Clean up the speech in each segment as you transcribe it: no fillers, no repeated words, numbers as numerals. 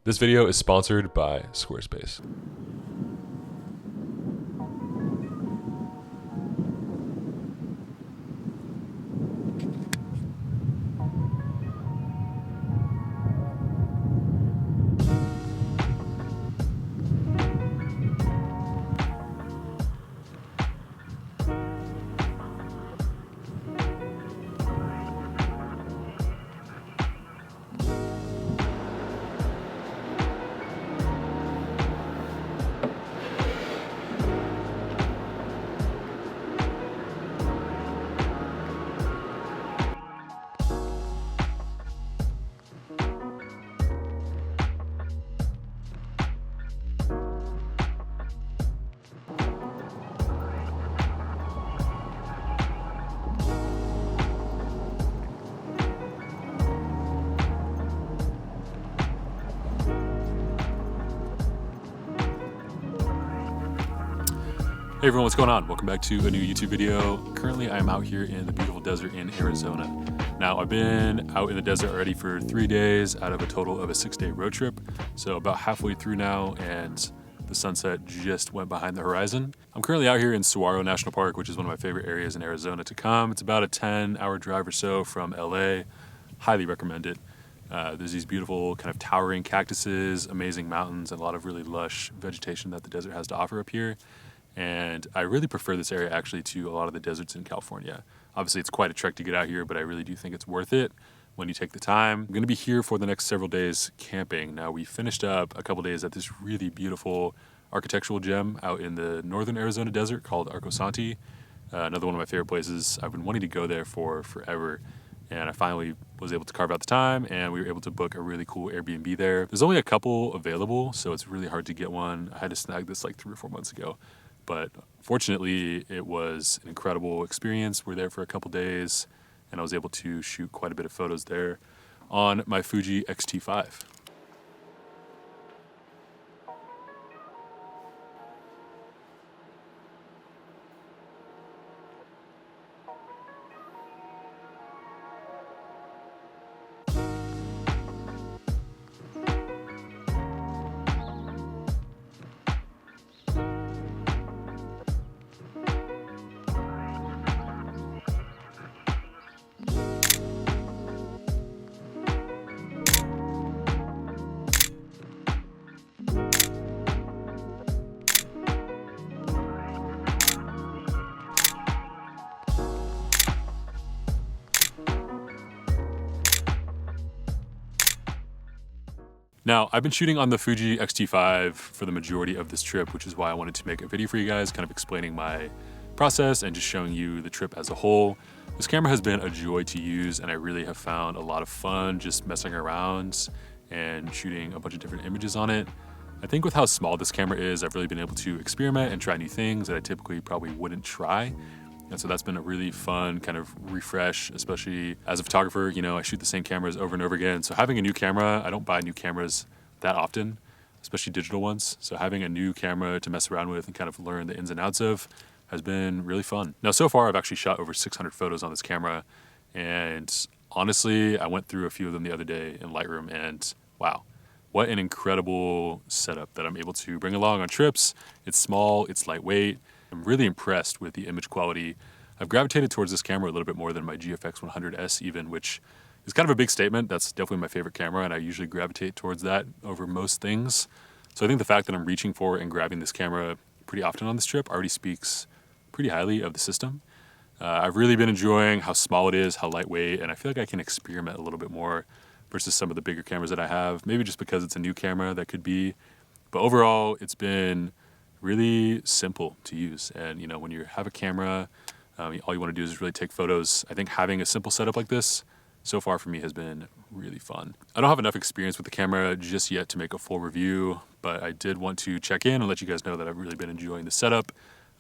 This video is sponsored by Squarespace. Hey everyone, what's going on? Welcome back to a new YouTube video. Currently, I am out here in the beautiful desert in Arizona. Now, I've been out in the desert already for 3 days out of a total of a 6-day road trip. So about halfway through now, and the sunset just went behind the horizon. I'm currently out here in Saguaro National Park, which is one of my favorite areas in Arizona to come. It's about a 10-hour drive or so from LA. Highly recommend it. There's these beautiful kind of towering cactuses, amazing mountains, and a lot of really lush vegetation that the desert has to offer up here. And I really prefer this area actually to a lot of the deserts in California. Obviously, it's quite a trek to get out here, but I really do think it's worth it when you take the time. I'm gonna be here for the next several days camping. Now, we finished up a couple days at this really beautiful architectural gem out in the northern Arizona desert called Arco Santi. Another one of my favorite places. I've been wanting to go there for forever. And I finally was able to carve out the time, and we were able to book a really cool Airbnb there. There's only a couple available, so it's really hard to get one. I had to snag this like 3 or 4 months ago. But fortunately, it was an incredible experience. We're there for a couple days, and I was able to shoot quite a bit of photos there on my Fuji X-T5. Now, I've been shooting on the Fuji X-T5 for the majority of this trip, which is why I wanted to make a video for you guys, kind of explaining my process and just showing you the trip as a whole. This camera has been a joy to use, and I really have found a lot of fun just messing around and shooting a bunch of different images on it. I think with how small this camera is, I've really been able to experiment and try new things that I typically probably wouldn't try. And so that's been a really fun kind of refresh, especially as a photographer. You know, I shoot the same cameras over and over again. So having a new camera, I don't buy new cameras that often, especially digital ones. So having a new camera to mess around with and kind of learn the ins and outs of has been really fun. Now, so far, I've actually shot over 600 photos on this camera. And honestly, I went through a few of them the other day in Lightroom, and wow, what an incredible setup that I'm able to bring along on trips. It's small, it's lightweight. I'm really impressed with the image quality. I've gravitated towards this camera a little bit more than my GFX 100S even, which is kind of a big statement. That's definitely my favorite camera, and I usually gravitate towards that over most things. So I think the fact that I'm reaching for and grabbing this camera pretty often on this trip already speaks pretty highly of the system. I've really been enjoying how small it is, how lightweight, and I feel like I can experiment a little bit more versus some of the bigger cameras that I have. Maybe just because it's a new camera, that could be. But overall, it's been really simple to use. And you know, when you have a camera, all you want to do is really take photos. I think having a simple setup like this so far for me has been really fun. I don't have enough experience with the camera just yet to make a full review, but I did want to check in and let you guys know that I've really been enjoying the setup.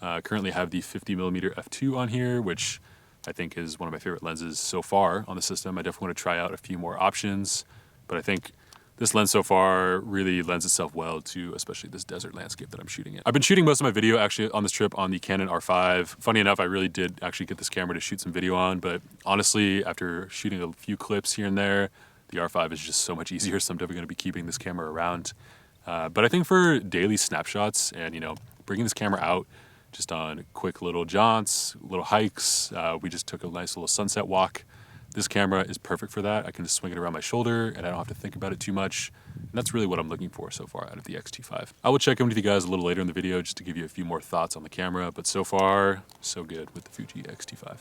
Currently have the 50mm f2 on here, which I think is one of my favorite lenses so far on the system. I definitely want to try out a few more options, but I think this lens so far really lends itself well to especially this desert landscape that I'm shooting in. I've been shooting most of my video actually on this trip on the Canon R5. Funny enough, I really did actually get this camera to shoot some video on, but honestly, after shooting a few clips here and there, the The R5 is just so much easier, so I'm definitely going to be keeping this camera around. But I think for daily snapshots and, you know, bringing this camera out just on quick little jaunts, little hikes, we just took a nice little sunset walk. This camera is perfect for that. I can just swing it around my shoulder and I don't have to think about it too much. And that's really what I'm looking for so far out of the X-T5. I will check in with you guys a little later in the video just to give you a few more thoughts on the camera, but so far, so good with the Fuji X-T5.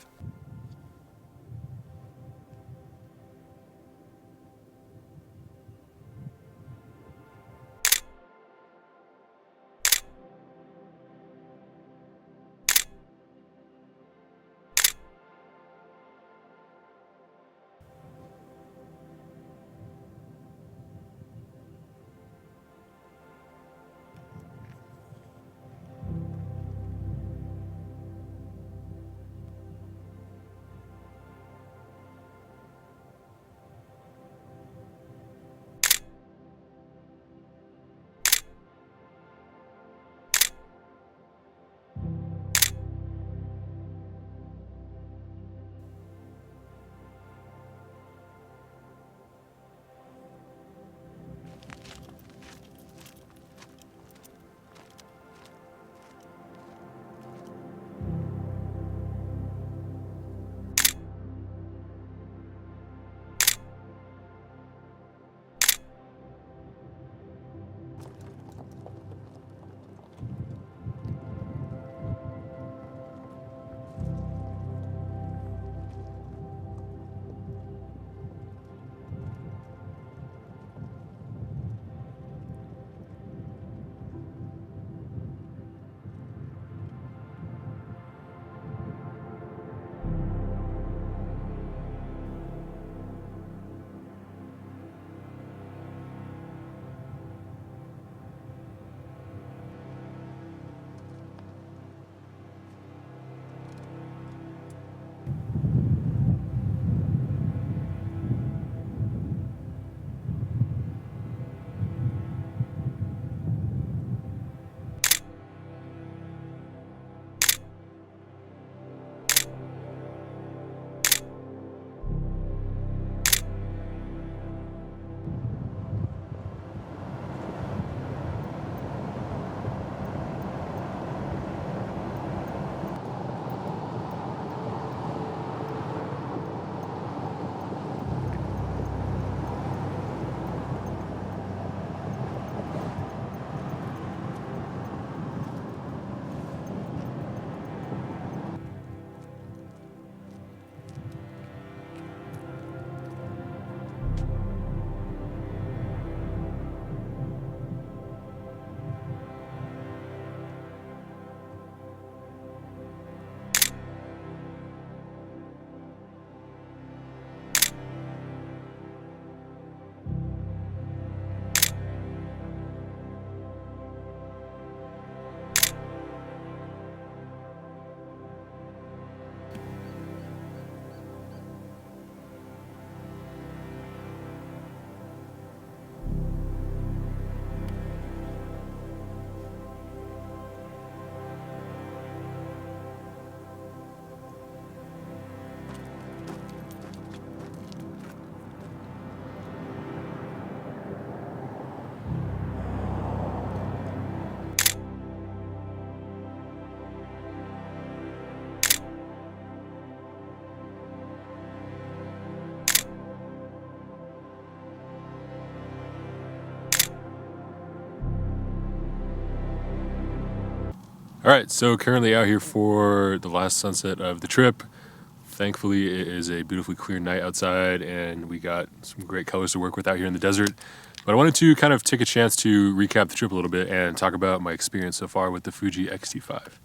All right, so currently out here for the last sunset of the trip. Thankfully, it is a beautifully clear night outside and we got some great colors to work with out here in the desert. But I wanted to kind of take a chance to recap the trip a little bit and talk about my experience so far with the Fuji X-T5.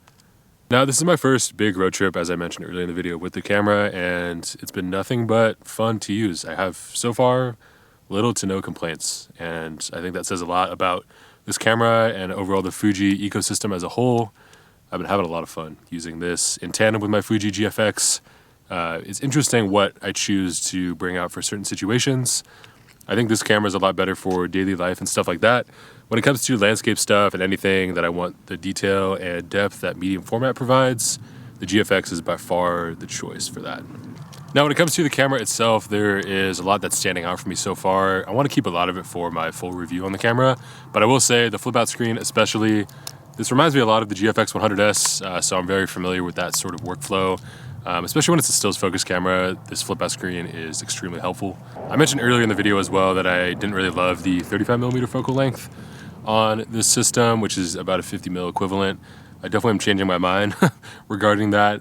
Now, this is my first big road trip, as I mentioned earlier in the video, with the camera, and it's been nothing but fun to use. I have, so far, little to no complaints, and I think that says a lot about this camera and overall the Fuji ecosystem as a whole. I've been having a lot of fun using this in tandem with my Fuji GFX. It's interesting what I choose to bring out for certain situations. I think this camera is a lot better for daily life and stuff like that. When it comes to landscape stuff and anything that I want the detail and depth that medium format provides, the GFX is by far the choice for that. Now, when it comes to the camera itself, there is a lot that's standing out for me so far. I want to keep a lot of it for my full review on the camera, but I will say the flip out screen especially, this reminds me a lot of the GFX 100S, so I'm very familiar with that sort of workflow. Especially when it's a stills focus camera, this flip out screen is extremely helpful. I mentioned earlier in the video as well that I didn't really love the 35mm focal length on this system, which is about a 50mm equivalent. I definitely am changing my mind regarding that.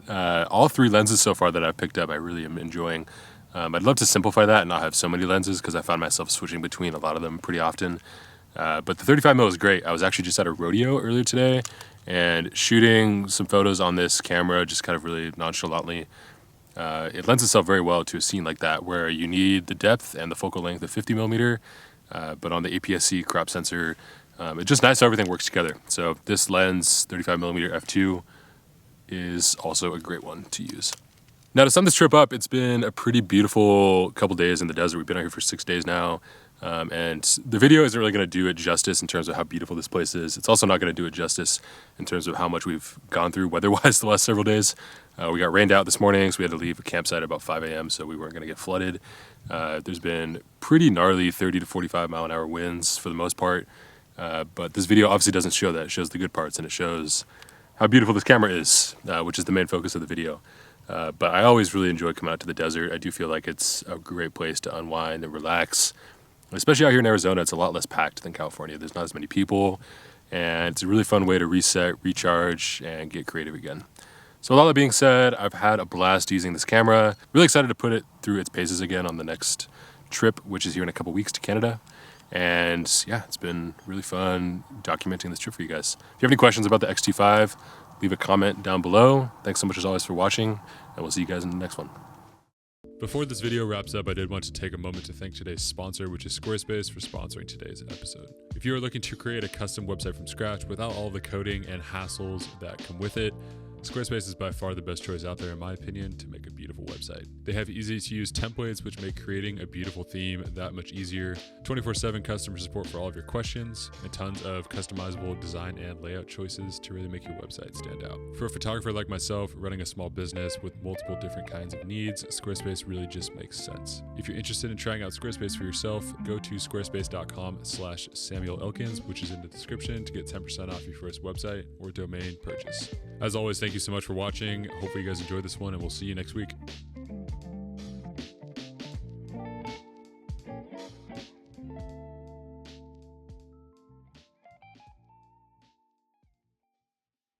All 3 lenses so far that I've picked up, I really am enjoying. I'd love to simplify that and not have so many lenses because I find myself switching between a lot of them pretty often. But the 35mm is great. I was actually just at a rodeo earlier today and shooting some photos on this camera, just kind of really nonchalantly. It lends itself very well to a scene like that where you need the depth and the focal length of 50mm, but on the APS-C crop sensor, it's just nice how everything works together. So this lens, 35mm f2, is also a great one to use. Now, to sum this trip up, it's been a pretty beautiful couple days in the desert. We've been out here for 6 days now. And the video isn't really going to do it justice in terms of how beautiful this place is. It's also not going to do it justice in terms of how much we've gone through weather-wise the last several days. We got rained out this morning, so we had to leave a campsite at about 5 a.m. so we weren't going to get flooded. There's been pretty gnarly 30 to 45 mile an hour winds for the most part. But this video obviously doesn't show that. It shows the good parts, and it shows how beautiful this camera is, which is the main focus of the video. But I always really enjoy coming out to the desert. I do feel like it's a great place to unwind and relax. Especially out here in Arizona, it's a lot less packed than California. There's not as many people, and it's a really fun way to reset, recharge, and get creative again. So with all that being said, I've had a blast using this camera. Really excited to put it through its paces again on the next trip, which is here in a couple weeks to Canada. And yeah, it's been really fun documenting this trip for you guys. If you have any questions about the X-T5, leave a comment down below. Thanks so much as always for watching, and we'll see you guys in the next one. Before this video wraps up, I did want to take a moment to thank today's sponsor, which is Squarespace, for sponsoring today's episode. If you are looking to create a custom website from scratch without all the coding and hassles that come with it, Squarespace is by far the best choice out there, in my opinion, to make a beautiful website. They have easy-to-use templates, which make creating a beautiful theme that much easier, 24/7 customer support for all of your questions, and tons of customizable design and layout choices to really make your website stand out. For a photographer like myself, running a small business with multiple different kinds of needs, Squarespace really just makes sense. If you're interested in trying out Squarespace for yourself, go to squarespace.com/Samuel Elkins, which is in the description, to get 10% off your first website or domain purchase. As always, thank you so much for watching. Hopefully you guys enjoyed this one, and we'll see you next week.